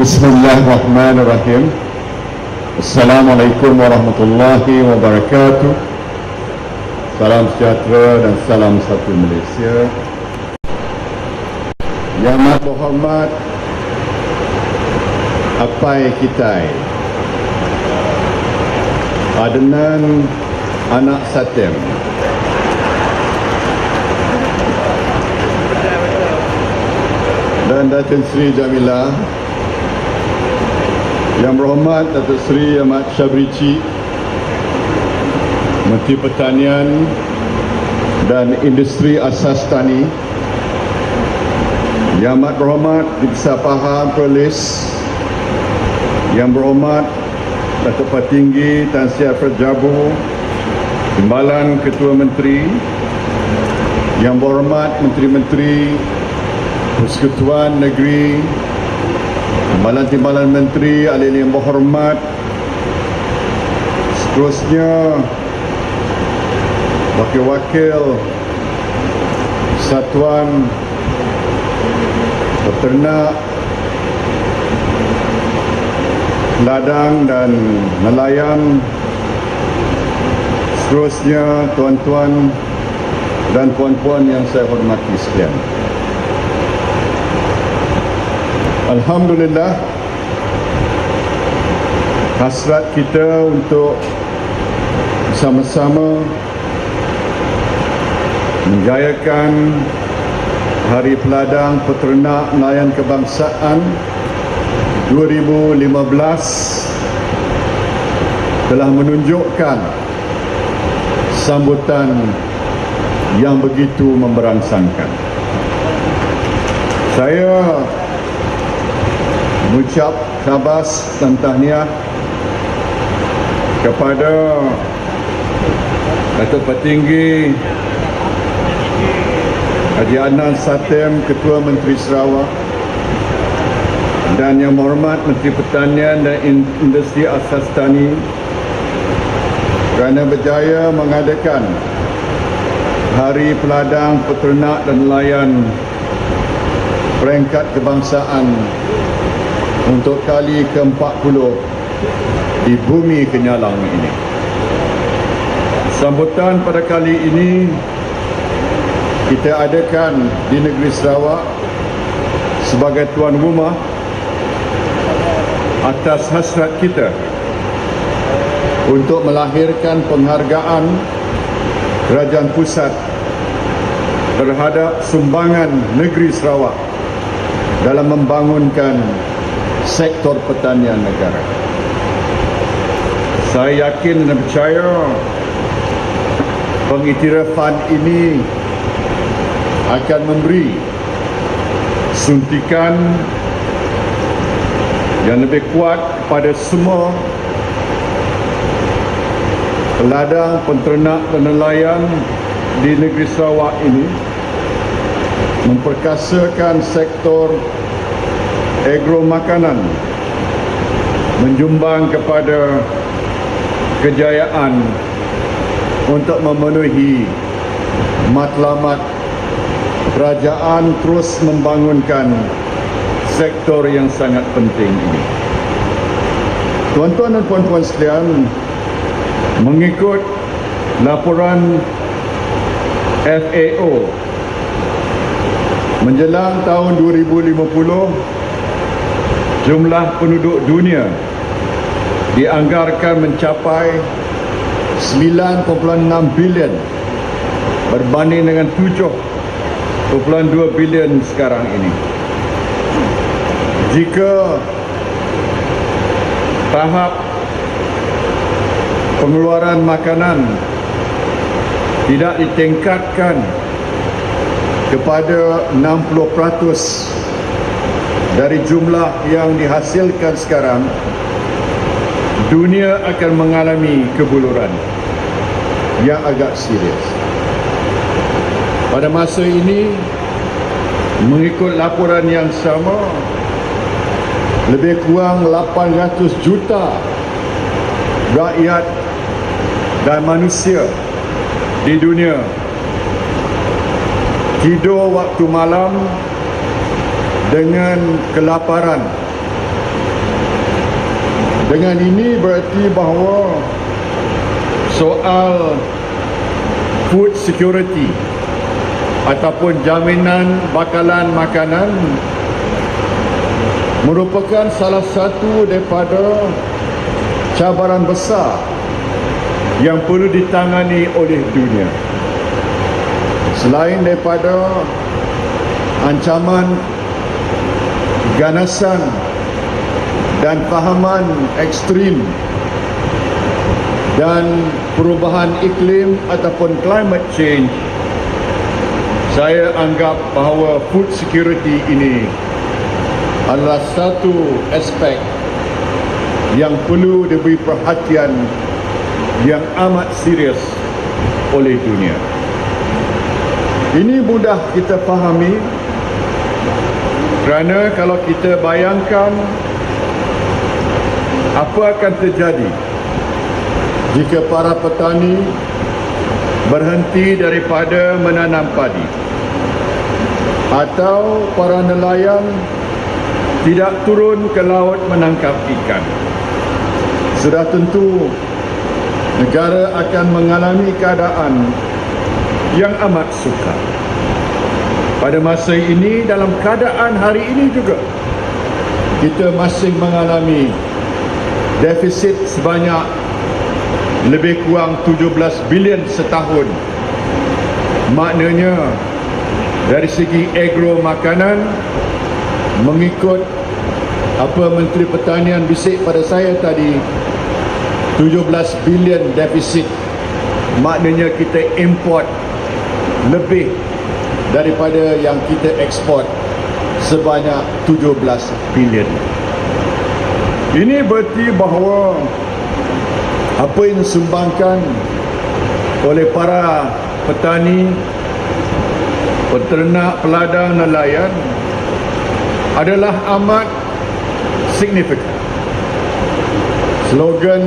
Bismillahirrahmanirrahim. Assalamualaikum warahmatullahi wabarakatuh. Salam sejahtera dan salam satu Malaysia. Yang Amat Berhormat Apai Kitai Adnan Anak Satem, dan Datin Sri Jamilah. Yang Berhormat Datuk Seri Ahmad Syabrici, Menteri Pertanian dan Industri Asas Tani. Yang Amat Berhormat Dibesar Pahang Perlis. Yang Berhormat Datuk Patinggi Tan Sri Alfred Jabu, Timbalan Ketua Menteri. Yang Berhormat Menteri-Menteri, Persekutuan Negeri, Timbalan-timbalan menteri, ahli yang berhormat. Seterusnya wakil-wakil Satuan Peternak, ladang dan nelayan. Seterusnya tuan-tuan dan puan-puan yang saya hormati sekalian. Alhamdulillah, hasrat kita untuk bersama-sama menjayakan Hari Peladang Peternak Nelayan Kebangsaan 2015 telah menunjukkan sambutan yang begitu memberangsangkan. Saya mengucap syabas dan tahniah kepada Datuk Petinggi Haji Adnan Satem, Ketua Menteri Sarawak, dan Yang Berhormat Menteri Pertanian dan Industri Asas Tani kerana berjaya mengadakan Hari Peladang Peternak dan Nelayan peringkat kebangsaan untuk kali ke-40 di bumi Kenyalang ini. Sambutan pada kali ini kita adakan di negeri Sarawak sebagai tuan rumah atas hasrat kita untuk melahirkan penghargaan Kerajaan Pusat terhadap sumbangan negeri Sarawak dalam membangunkan sektor pertanian negara. Saya yakin dan percaya pengiktirafan ini akan memberi suntikan yang lebih kuat kepada semua peladang, penternak dan nelayan di negeri Sarawak ini, memperkasakan sektor agro makanan, menjumbang kepada kejayaan untuk memenuhi matlamat kerajaan terus membangunkan sektor yang sangat penting ini. Tuan-tuan dan puan-puan sekalian, mengikut laporan FAO, menjelang tahun 2050, jumlah penduduk dunia dianggarkan mencapai 9.6 bilion berbanding dengan 7.2 bilion sekarang ini. Jika tahap pengeluaran makanan tidak ditingkatkan kepada 60% dari jumlah yang dihasilkan sekarang, dunia akan mengalami kebuluran yang agak serius. Pada masa ini, mengikut laporan yang sama, lebih kurang 800 juta rakyat dan manusia di dunia tidur waktu malam dengan kelaparan Dengan ini berarti bahawa soal food security ataupun jaminan bakalan makanan merupakan salah satu daripada cabaran besar yang perlu ditangani oleh dunia. Selain daripada ancaman ganasan dan fahaman ekstrim dan perubahan iklim ataupun climate change, saya anggap bahawa food security ini adalah satu aspek yang perlu diberi perhatian yang amat serius oleh dunia. Ini mudah kita fahami kerana kalau kita bayangkan apa akan terjadi jika para petani berhenti daripada menanam padi atau para nelayan tidak turun ke laut menangkap ikan. Sudah tentu negara akan mengalami keadaan yang amat sukar. Pada masa ini, dalam keadaan hari ini juga, kita masih mengalami defisit sebanyak lebih kurang 17 bilion setahun. Maknanya dari segi agro makanan, mengikut apa Menteri Pertanian bisik pada saya tadi, 17 bilion defisit. Maknanya kita import lebih daripada yang kita ekspor sebanyak 17 bilion. Ini berarti bahawa apa yang disumbangkan oleh para petani, peternak, peladang, nelayan adalah amat signifikan. Slogan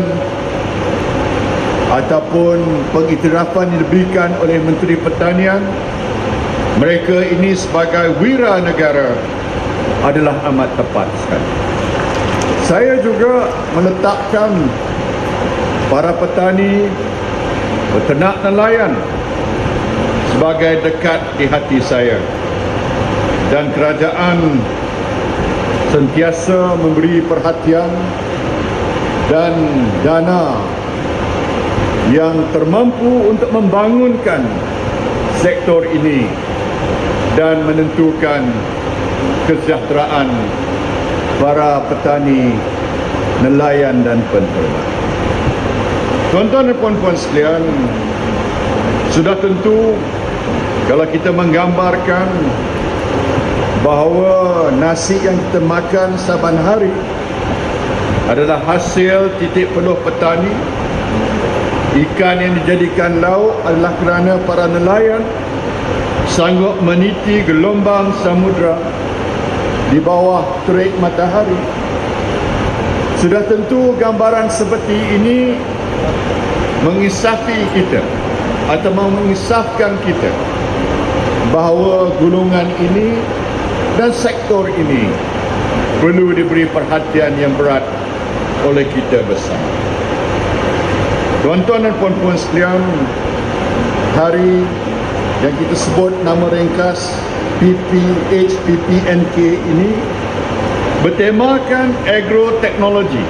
ataupun pengiktirafan yang diberikan oleh Menteri Pertanian, mereka ini sebagai wira negara, adalah amat tepat sekali. Saya juga meletakkan para petani, peternak, nelayan sebagai dekat di hati saya, dan kerajaan sentiasa memberi perhatian dan dana yang termampu untuk membangunkan sektor ini dan menentukan kesejahteraan para petani, nelayan dan peternak. Tuan-tuan dan puan-puan sekalian, sudah tentu kalau kita menggambarkan bahawa nasi yang kita makan saban hari adalah hasil titik peluh petani, ikan yang dijadikan lauk adalah kerana para nelayan sanggup meniti gelombang samudra di bawah terik matahari. Sudah tentu gambaran seperti ini mengisafi kita atau mengisafkan kita bahawa golongan ini dan sektor ini perlu diberi perhatian yang berat oleh kita bersama. Tuan-tuan dan puan-puan sekalian, hari yang kita sebut nama ringkas HPPNK ini bertemakan agroteknologi,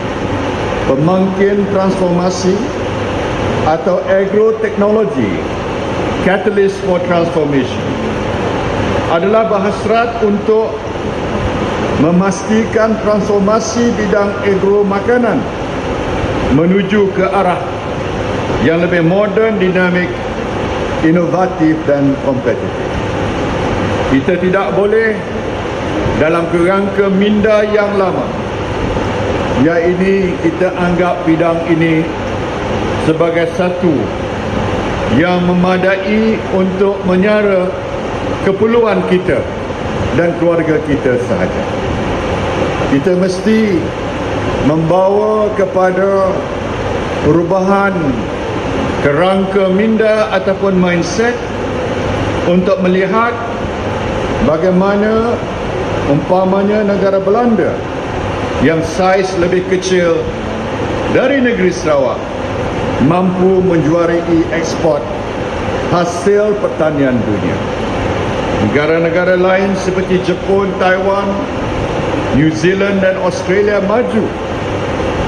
pemangkin transformasi atau agroteknologi, catalyst for transformation, adalah berhasrat untuk memastikan transformasi bidang agro makanan menuju ke arah yang lebih moden, dinamik, inovatif dan kompetitif. Kita tidak boleh dalam kerangka minda yang lama, iaitu kita anggap bidang ini sebagai satu yang memadai untuk menyara keperluan kita dan keluarga kita sahaja. Kita mesti membawa kepada perubahan kerangka minda ataupun mindset untuk melihat bagaimana umpamanya negara Belanda yang saiz lebih kecil dari negeri Sarawak mampu menjuarai ekspor hasil pertanian dunia. Negara-negara lain seperti Jepun, Taiwan, New Zealand dan Australia maju,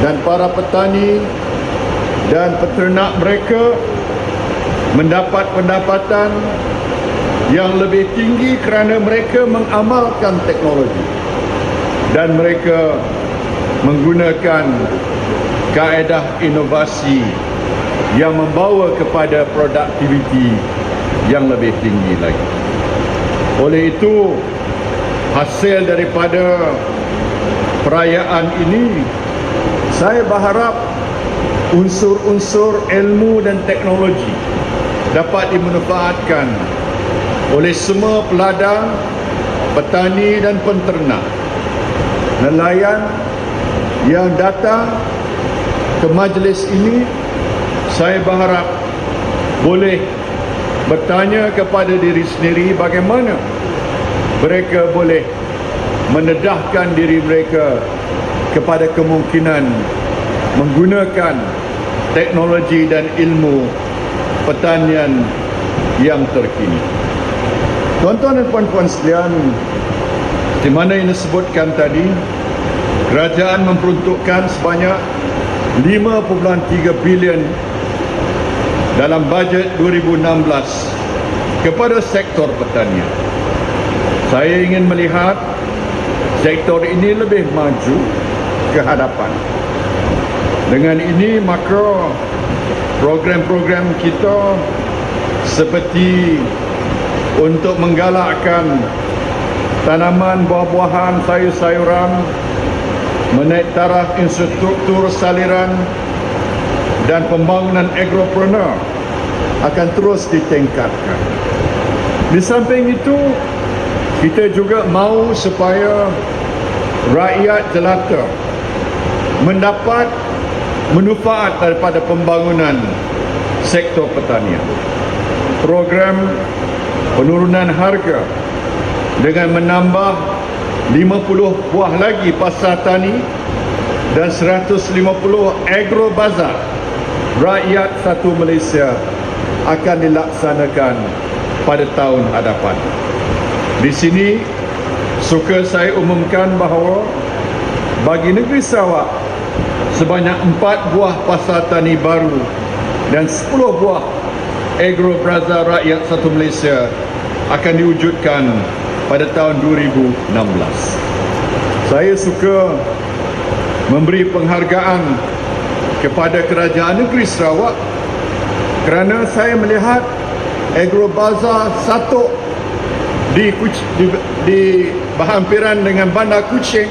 dan para petani dan peternak mereka mendapat pendapatan yang lebih tinggi kerana mereka mengamalkan teknologi dan mereka menggunakan kaedah inovasi yang membawa kepada produktiviti yang lebih tinggi lagi. Oleh itu, hasil daripada perayaan ini, saya berharap unsur-unsur ilmu dan teknologi dapat dimanfaatkan oleh semua peladang, petani dan penternak, nelayan yang datang ke majlis ini. Saya berharap boleh bertanya kepada diri sendiri bagaimana mereka boleh mendedahkan diri mereka kepada kemungkinan menggunakan teknologi dan ilmu pertanian yang terkini. Tuan-tuan dan puan-puan sekalian, di mana yang disebutkan tadi, kerajaan memperuntukkan sebanyak 5.3 bilion dalam bajet 2016 kepada sektor pertanian. Saya ingin melihat sektor ini lebih maju ke hadapan. Dengan ini, maka program-program kita seperti untuk menggalakkan tanaman buah-buahan, sayur-sayuran, menaik taraf infrastruktur saliran dan pembangunan agropreneur akan terus ditingkatkan. Di samping itu, kita juga mahu supaya rakyat jelata mendapat manfaat daripada pembangunan sektor pertanian. Program penurunan harga dengan menambah 50 buah lagi pasar tani dan 150 agrobazar rakyat satu Malaysia akan dilaksanakan pada tahun hadapan. Di sini suka saya umumkan bahawa bagi negeri Sarawak, sebanyak 4 buah pasar tani baru dan 10 buah agrobazar rakyat satu Malaysia akan diwujudkan pada tahun 2016. Saya suka memberi penghargaan kepada kerajaan negeri Sarawak kerana saya melihat agrobazar satu di berhampiran dengan Bandar Kuching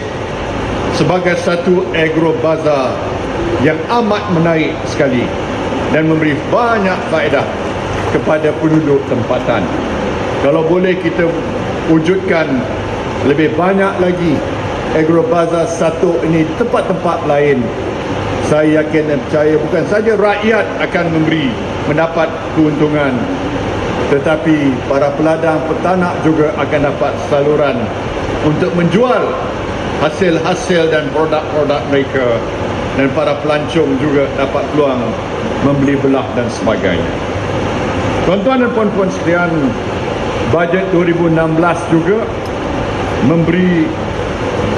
sebagai satu agrobazar yang amat menarik sekali dan memberi banyak faedah kepada penduduk tempatan. Kalau boleh kita wujudkan lebih banyak lagi agrobazar satu ini di tempat-tempat lain, saya yakin dan percaya bukan saja rakyat akan mendapat keuntungan, tetapi para peladang petanak juga akan dapat saluran untuk menjual hasil-hasil dan produk-produk mereka, dan para pelancong juga dapat peluang membeli belah dan sebagainya. Tuan-tuan dan puan-puan sekalian, bajet 2016 juga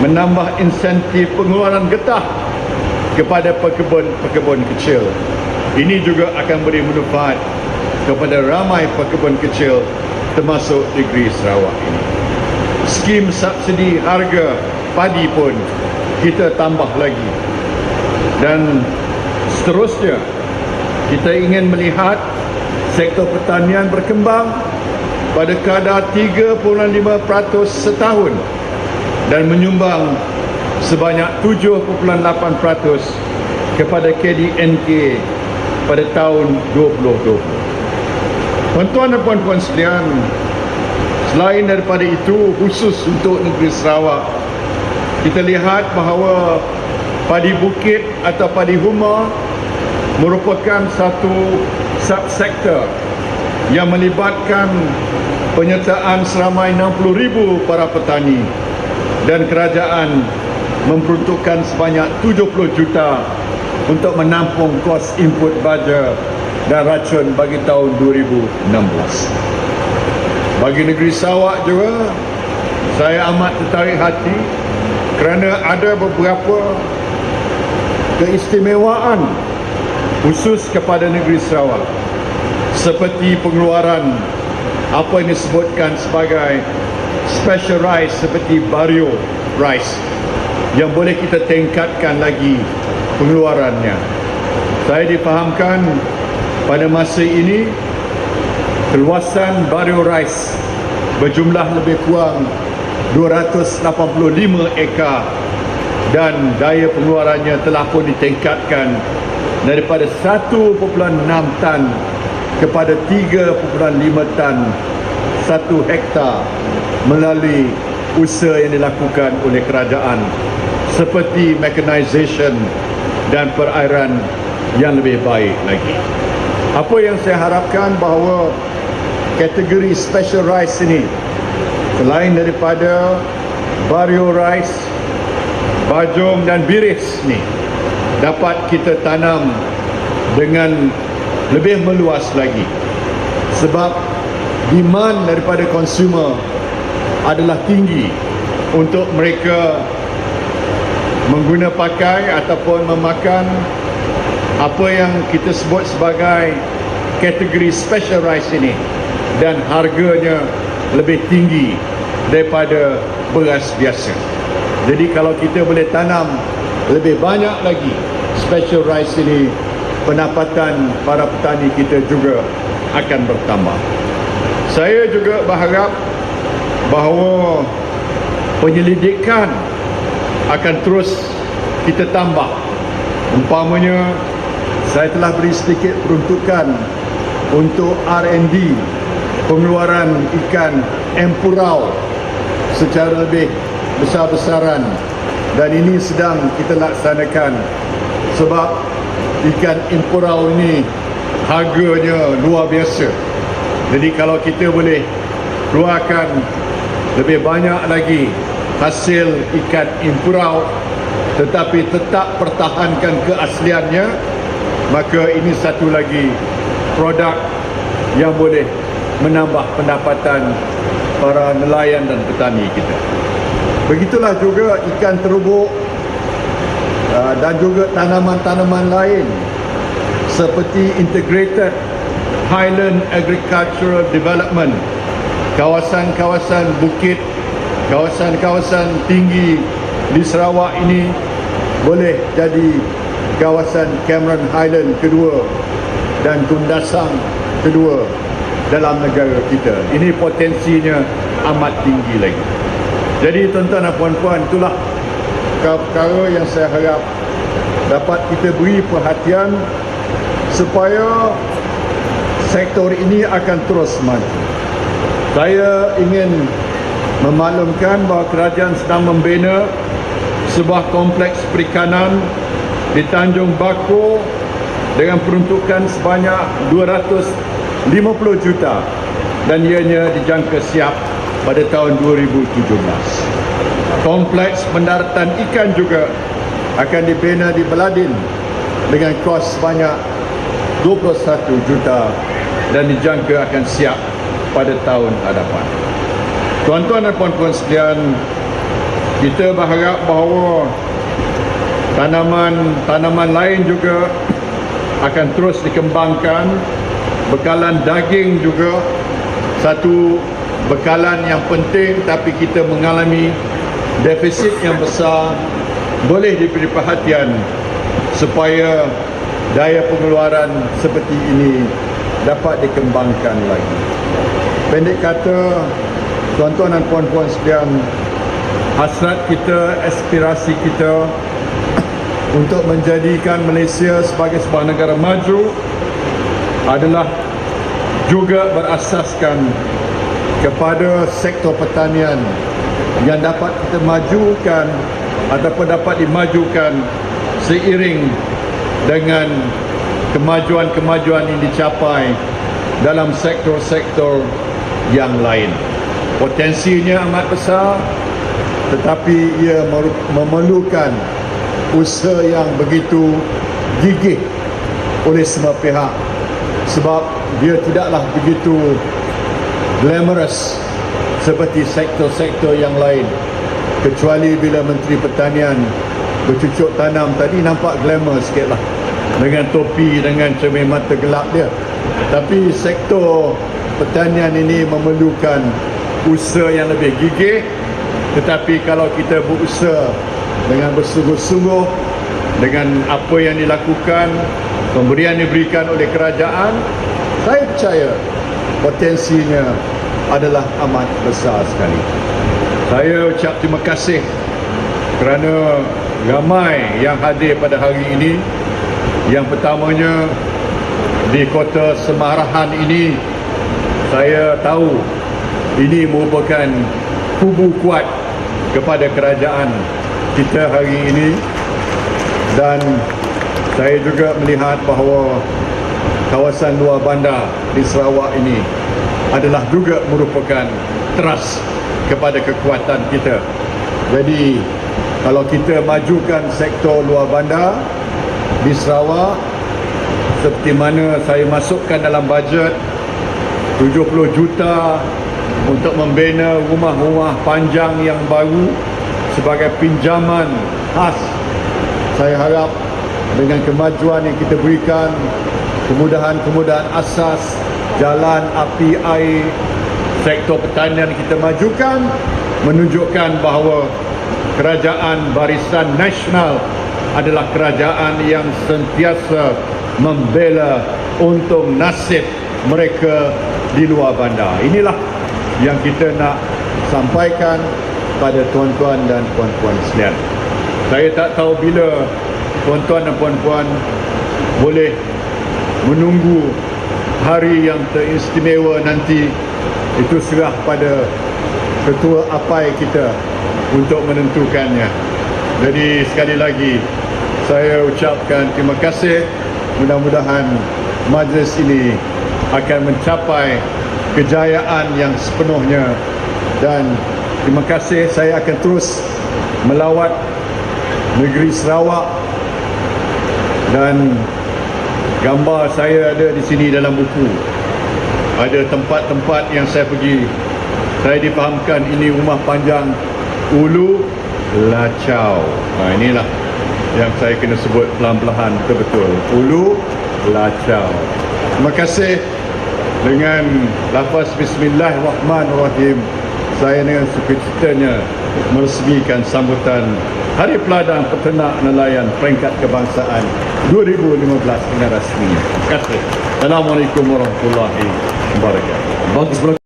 menambah insentif pengeluaran getah kepada pekebun kecil. Ini juga akan beri manfaat kepada ramai pekebun kecil termasuk negeri Sarawak ini. Skim subsidi harga padi pun kita tambah lagi. Dan seterusnya, kita ingin melihat sektor pertanian berkembang pada kadar 3.5% setahun dan menyumbang sebanyak 7.8% kepada KDNK pada tahun 2020. Tuan-tuan dan puan-puan sekalian, selain daripada itu, khusus untuk negeri Sarawak, kita lihat bahawa padi bukit atau padi huma merupakan satu subsektor yang melibatkan penyertaan seramai 60,000 para petani, dan kerajaan memperuntukkan sebanyak 70 juta untuk menampung kos input baja dan racun bagi tahun 2016. Bagi negeri Sarawak juga, saya amat tertarik hati kerana ada beberapa keistimewaan khusus kepada negeri Sarawak, seperti pengeluaran apa yang disebutkan sebagai special rice seperti Bario rice yang boleh kita tingkatkan lagi pengeluarannya. Saya difahamkan pada masa ini keluasan Bario rice berjumlah lebih kurang 285 ekar dan daya pengeluarannya telah pun ditingkatkan daripada 1.6 tan kepada 3.5 tan 1 hektar melalui usaha yang dilakukan oleh kerajaan seperti mechanization dan perairan yang lebih baik lagi. Apa yang saya harapkan bahawa kategori special rice ini, selain daripada Bario rice, bajong dan biris ni, dapat kita tanam dengan lebih meluas lagi, sebab demand daripada konsumer adalah tinggi untuk mereka mengguna pakai ataupun memakan apa yang kita sebut sebagai kategori special rice ini, dan harganya lebih tinggi daripada beras biasa. Jadi kalau kita boleh tanam lebih banyak lagi special rice ini, pendapatan para petani kita juga akan bertambah. Saya juga berharap bahawa penyelidikan akan terus kita tambah. Umpamanya, saya telah beri sedikit peruntukan untuk R&D pengeluaran ikan empurau secara lebih besar-besaran, dan ini sedang kita laksanakan sebab ikan empurau ini harganya luar biasa. Jadi kalau kita boleh keluarkan lebih banyak lagi hasil ikan empurau tetapi tetap pertahankan keasliannya, maka ini satu lagi produk yang boleh menambah pendapatan para nelayan dan petani kita. Begitulah juga ikan terubuk dan juga tanaman-tanaman lain seperti Integrated Highland Agricultural Development. Kawasan-kawasan bukit, kawasan-kawasan tinggi di Sarawak ini boleh jadi kawasan Cameron Highland kedua dan Kundasang kedua dalam negara kita. Ini potensinya amat tinggi lagi. Jadi tuan-tuan dan puan-puan, itulah perkara yang saya harap dapat kita beri perhatian supaya sektor ini akan terus maju. Saya ingin memaklumkan bahawa kerajaan sedang membina sebuah kompleks perikanan di Tanjung Bakor dengan peruntukan sebanyak 250 juta dan ianya dijangka siap pada tahun 2017. Kompleks pendaratan ikan juga akan dibina di Beladin dengan kos sebanyak 21 juta dan dijangka akan siap pada tahun hadapan. Tuan-tuan dan puan-puan sekalian, kita berharap bahawa tanaman lain juga akan terus dikembangkan. Bekalan daging juga satu bekalan yang penting, tapi kita mengalami defisit yang besar. Boleh diberi perhatian supaya daya pengeluaran seperti ini dapat dikembangkan lagi. Pendek kata, tuan-tuan dan puan-puan sekalian, hasrat kita, aspirasi kita untuk menjadikan Malaysia sebagai sebuah negara maju adalah juga berasaskan kepada sektor pertanian yang dapat kita majukan ataupun dapat dimajukan seiring dengan kemajuan-kemajuan yang dicapai dalam sektor-sektor yang lain. Potensinya amat besar, tetapi ia memerlukan usaha yang begitu gigih oleh semua pihak, sebab dia tidaklah begitu glamorous seperti sektor-sektor yang lain, kecuali bila Menteri Pertanian bercucuk tanam tadi nampak glamour sikit lah, dengan topi, dengan cermin mata gelap dia. Tapi sektor pertanian ini memerlukan usaha yang lebih gigih. Tetapi kalau kita berusaha dengan bersungguh-sungguh, dengan apa yang dilakukan, pemberian diberikan oleh kerajaan, saya percaya potensinya adalah amat besar sekali. Saya ucap terima kasih kerana ramai yang hadir pada hari ini. Yang pertamanya, di kota Semarahan ini, saya tahu ini merupakan kubu kuat kepada kerajaan kita hari ini, dan saya juga melihat bahawa kawasan luar bandar di Sarawak ini adalah juga merupakan teras kepada kekuatan kita. Jadi kalau kita majukan sektor luar bandar di Sarawak, seperti mana saya masukkan dalam bajet 70 juta untuk membina rumah-rumah panjang yang baru sebagai pinjaman khas, saya harap dengan kemajuan yang kita berikan, kemudahan-kemudahan asas, jalan, api, air, sektor pertanian kita majukan, menunjukkan bahawa kerajaan Barisan Nasional adalah kerajaan yang sentiasa membela untung nasib mereka di luar bandar. Inilah yang kita nak sampaikan pada tuan-tuan dan puan-puan sekalian. Saya tak tahu bila tuan-tuan dan puan-puan boleh menunggu hari yang teristimewa nanti. Itu serah pada ketua APAI kita untuk menentukannya. Jadi sekali lagi saya ucapkan terima kasih. Mudah-mudahan majlis ini akan mencapai kejayaan yang sepenuhnya, dan terima kasih. Saya akan terus melawat negeri Sarawak, dan gambar saya ada di sini dalam buku. Ada tempat-tempat yang saya pergi, saya difahamkan ini rumah panjang Ulu Lacau. Inilah yang saya kena sebut pelan-pelan betul-betul, Ulu Lacau. Terima kasih. Dengan lafaz Bismillahirrahmanirrahim, saya dengan sukacitanya meresmikan sambutan Hari Peladang Peternak Nelayan Peringkat Kebangsaan 2015 dengan rasminya. Terima kasih. Assalamualaikum warahmatullahi wabarakatuh.